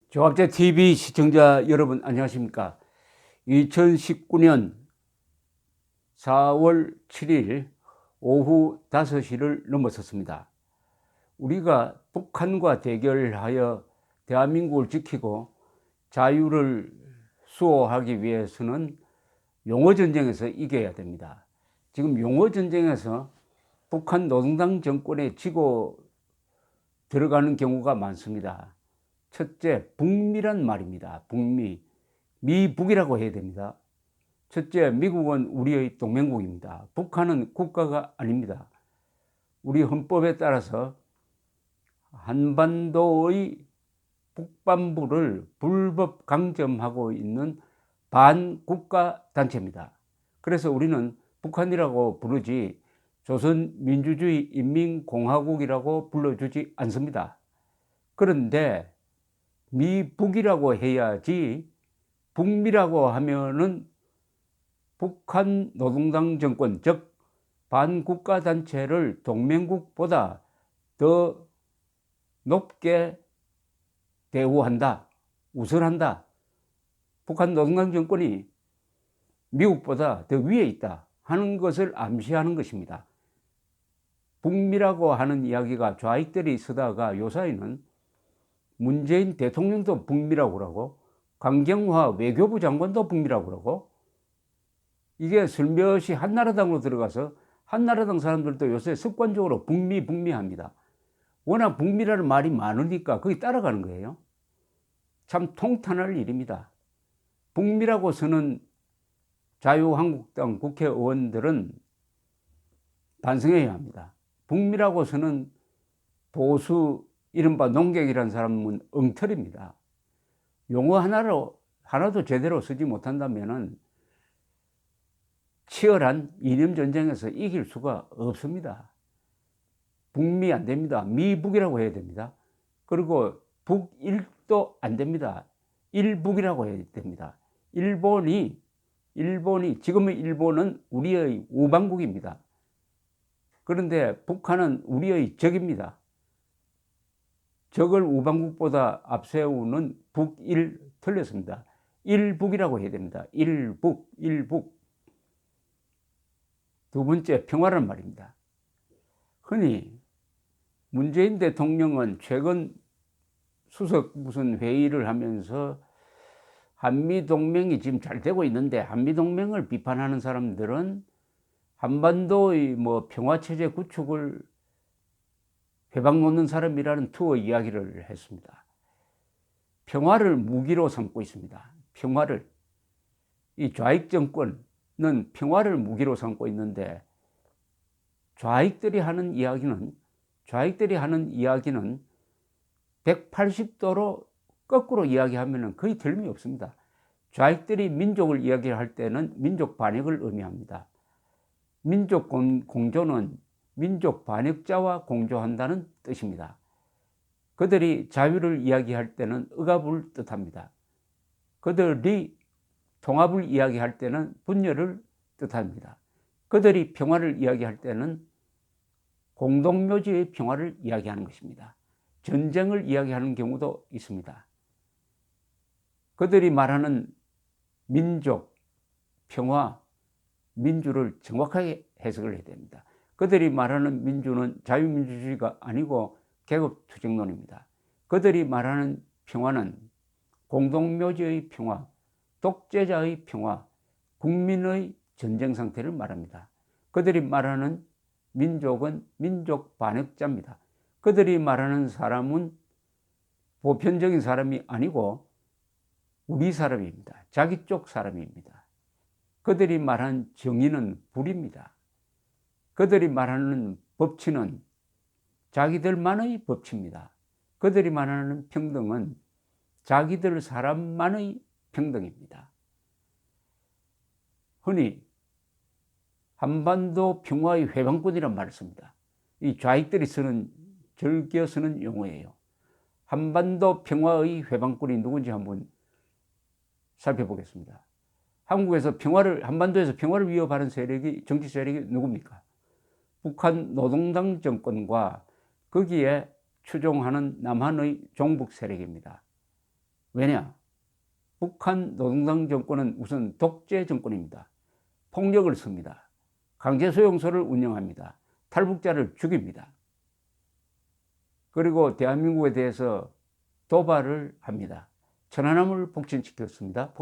조합재 TV 시청자 여러분 안녕하십니까? 2019년 4월 7일 오후 5시를 넘어섰습니다. 우리가 북한과 대결하여 대한민국을 지키고 자유를 수호하기 위해서는 용어전쟁에서 이겨야 됩니다. 지금 용어전쟁에서 북한 노동당 정권에 지고 들어가는 경우가 많습니다. 첫째, 북미란 말입니다. 북미. 미북이라고 해야 됩니다. 첫째, 미국은 우리의 동맹국입니다. 북한은 국가가 아닙니다. 우리 헌법에 따라서 한반도의 북반부를 불법 강점하고 있는 반국가 단체입니다. 그래서 우리는 북한이라고 부르지 조선민주주의 인민공화국이라고 불러주지 않습니다. 그런데 미북이라고 해야지 북미라고 하면은 북한 노동당 정권, 즉 반국가 단체를 동맹국보다 더 높게 대우한다, 우선한다. 북한 노동당 정권이 미국보다 더 위에 있다 하는 것을 암시하는 것입니다. 북미라고 하는 이야기가 좌익들이 쓰다가 요사이는 문재인 대통령도 북미라고 그러고 강경화 외교부 장관도 북미라고 그러고, 이게 슬며시 한나라당으로 들어가서 한나라당 사람들도 요새 습관적으로 북미 합니다. 워낙 북미라는 말이 많으니까 거기 따라가는 거예요. 참 통탄할 일입니다. 북미라고 쓰는 자유한국당 국회의원들은 반성해야 합니다. 북미라고 쓰는 보수 이른바 농객이라는 사람은 엉터리입니다. 용어 하나도 제대로 쓰지 못한다면 치열한 이념 전쟁에서 이길 수가 없습니다. 북미 안 됩니다. 미북이라고 해야 됩니다. 그리고 북일도 안 됩니다. 일북이라고 해야 됩니다. 일본이 지금의 일본은 우리의 우방국입니다. 그런데 북한은 우리의 적입니다. 적을 우방국보다 앞세우는 북일 틀렸습니다. 일북이라고 해야 됩니다. 일북. 두 번째, 평화란 말입니다. 흔히 문재인 대통령은 최근 수석 무슨 회의를 하면서 한미동맹이 지금 잘 되고 있는데, 한미동맹을 비판하는 사람들은 한반도의 평화체제 구축을 회방 놓는 사람이라는 투어 이야기를 했습니다. 평화를 무기로 삼고 있습니다. 평화를. 이 좌익 정권은 평화를 무기로 삼고 있는데, 좌익들이 하는 이야기는 180도로 거꾸로 이야기하면 거의 틀림이 없습니다. 좌익들이 민족을 이야기할 때는 민족 반역을 의미합니다. 민족 공조는 민족 반역자와 공조한다는 뜻입니다. 그들이 자유를 이야기할 때는 억압을 뜻합니다. 그들이 통합을 이야기할 때는 분열을 뜻합니다. 그들이 평화를 이야기할 때는 공동묘지의 평화를 이야기하는 것입니다. 전쟁을 이야기하는 경우도 있습니다. 그들이 말하는 민족, 평화, 민주를 정확하게 해석을 해야 됩니다. 그들이 말하는 민주는 자유민주주의가 아니고 계급투쟁론입니다. 그들이 말하는 평화는 공동묘지의 평화, 독재자의 평화, 국민의 전쟁 상태를 말합니다. 그들이 말하는 민족은 민족 반역자입니다. 그들이 말하는 사람은 보편적인 사람이 아니고 우리 사람입니다. 자기 쪽 사람입니다. 그들이 말한 정의는 불입니다. 그들이 말하는 법치는 자기들만의 법치입니다. 그들이 말하는 평등은 자기들 사람만의 평등입니다. 흔히 한반도 평화의 회방꾼이란 말을 씁니다. 이 좌익들이 즐겨 쓰는 용어예요. 한반도 평화의 회방꾼이 누군지 한번 살펴보겠습니다. 한반도에서 평화를 위협하는 정치 세력이 누굽니까? 북한 노동당 정권과 거기에 추종하는 남한의 종북 세력입니다. 왜냐? 북한 노동당 정권은 우선 독재 정권입니다. 폭력을 씁니다. 강제 수용소를 운영합니다. 탈북자를 죽입니다. 그리고 대한민국에 대해서 도발을 합니다. 천안함을 폭침시켰습니다.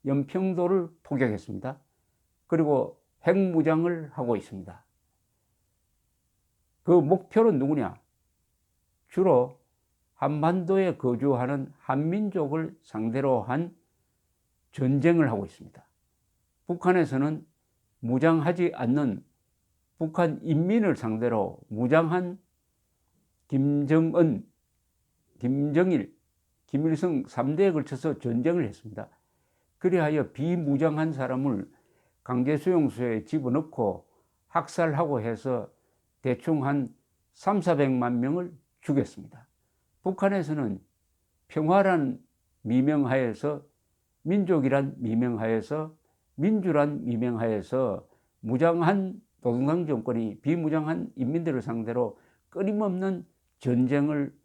연평도를 포격했습니다. 그리고 핵무장을 하고 있습니다. 그 목표는 누구냐? 주로 한반도에 거주하는 한민족을 상대로 한 전쟁을 하고 있습니다. 북한에서는 무장하지 않는 북한 인민을 상대로 무장한 김정은, 김정일, 김일성 3대에 걸쳐서 전쟁을 했습니다. 그리하여 비무장한 사람을 강제수용소에 집어넣고 학살하고 해서 대충 한 300~400만 명을 죽였습니다. 북한에서는 평화란 미명하에서, 민족이란 미명하에서, 민주란 미명하에서 무장한 노동당 정권이 비무장한 인민들을 상대로 끊임없는 전쟁을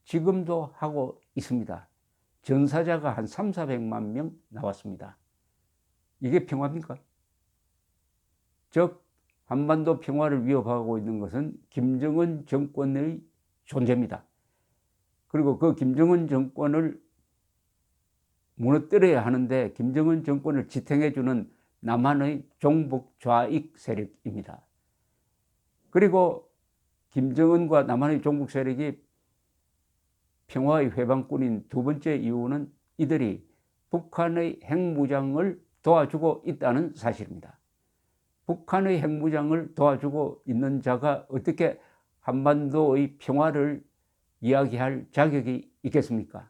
지금도 하고 있습니다. 전사자가 한 300~400만 명 나왔습니다. 이게 평화입니까? 즉 한반도 평화를 위협하고 있는 것은 김정은 정권의 존재입니다. 그리고 그 김정은 정권을 무너뜨려야 하는데 김정은 정권을 지탱해주는 남한의 종북 좌익 세력입니다. 그리고 김정은과 남한의 종북 세력이 평화의 회방꾼인 두 번째 이유는 이들이 북한의 핵무장을 도와주고 있다는 사실입니다. 북한의 핵무장을 도와주고 있는 자가 어떻게 한반도의 평화를 이야기할 자격이 있겠습니까?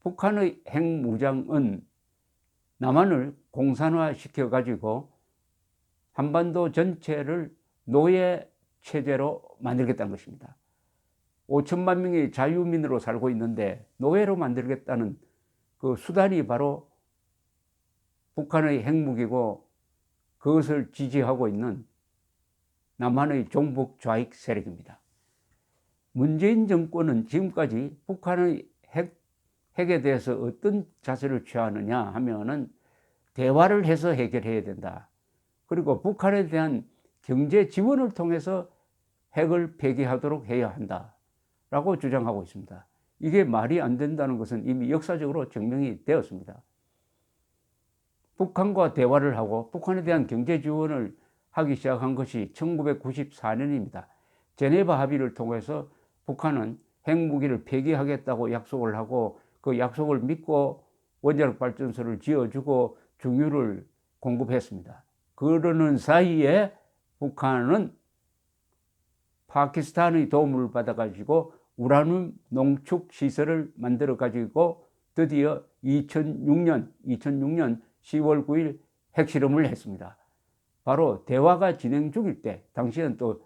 북한의 핵무장은 남한을 공산화시켜 가지고 한반도 전체를 노예 체제로 만들겠다는 것입니다. 5천만 명이 자유민으로 살고 있는데 노예로 만들겠다는 그 수단이 바로 북한의 핵무기고 그것을 지지하고 있는 남한의 종북 좌익 세력입니다. 문재인 정권은 지금까지 북한의 핵에 대해서 어떤 자세를 취하느냐 하면은 대화를 해서 해결해야 된다. 그리고 북한에 대한 경제 지원을 통해서 핵을 폐기하도록 해야 한다. 라고 주장하고 있습니다. 이게 말이 안 된다는 것은 이미 역사적으로 증명이 되었습니다. 북한과 대화를 하고 북한에 대한 경제 지원을 하기 시작한 것이 1994년입니다. 제네바 합의를 통해서 북한은 핵무기를 폐기하겠다고 약속을 하고 그 약속을 믿고 원자력 발전소를 지어주고 중유를 공급했습니다. 그러는 사이에 북한은 파키스탄의 도움을 받아가지고 우라늄 농축 시설을 만들어가지고 드디어 2006년 10월 9일 핵실험을 했습니다. 바로 대화가 진행 중일 때, 당시에는 또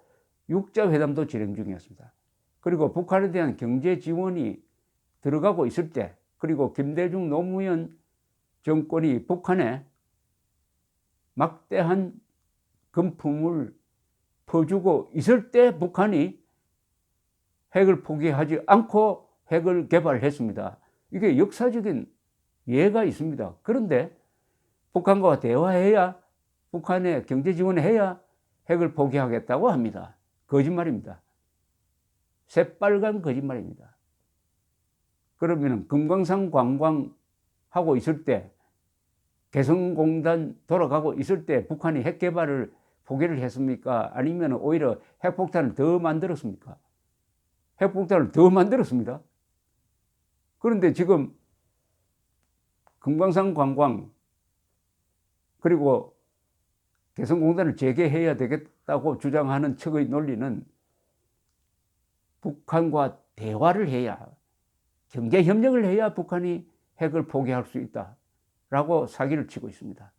육자회담도 진행 중이었습니다. 그리고 북한에 대한 경제 지원이 들어가고 있을 때, 그리고 김대중 노무현 정권이 북한에 막대한 금품을 퍼주고 있을 때 북한이 핵을 포기하지 않고 핵을 개발했습니다. 이게 역사적인 예가 있습니다. 그런데 북한과 대화해야, 북한에 경제 지원을 해야 핵을 포기하겠다고 합니다. 거짓말입니다. 새빨간 거짓말입니다. 그러면 금강산 관광하고 있을 때, 개성공단 돌아가고 있을 때 북한이 핵 개발을 포기를 했습니까? 아니면 오히려 핵폭탄을 더 만들었습니까? 핵폭탄을 더 만들었습니다. 그런데 지금 금강산 관광 그리고 개성공단을 재개해야 되겠다고 주장하는 측의 논리는 북한과 대화를 해야, 경제협력을 해야 북한이 핵을 포기할 수 있다라고 사기를 치고 있습니다.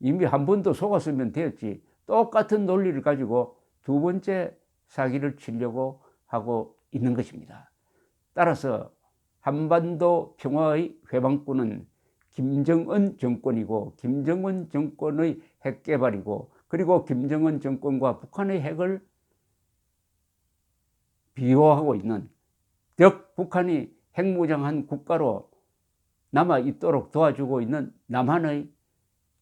이미 한 번 더 속았으면 되었지, 똑같은 논리를 가지고 두 번째 사기를 치려고 하고 있는 것입니다. 따라서 한반도 평화의 회방꾼은 김정은 정권이고, 김정은 정권의 핵 개발이고, 그리고 김정은 정권과 북한의 핵을 비호하고 있는, 즉 북한이 핵무장한 국가로 남아 있도록 도와주고 있는 남한의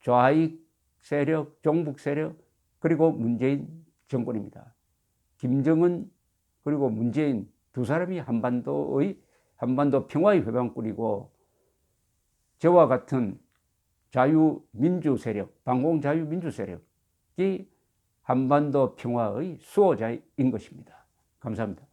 좌익 세력, 종북 세력, 그리고 문재인 정권입니다. 김정은 그리고 문재인 두 사람이 한반도 평화의 회방꾼이고, 저와 같은 자유민주 세력, 반공자유민주 세력이 한반도 평화의 수호자인 것입니다. 감사합니다.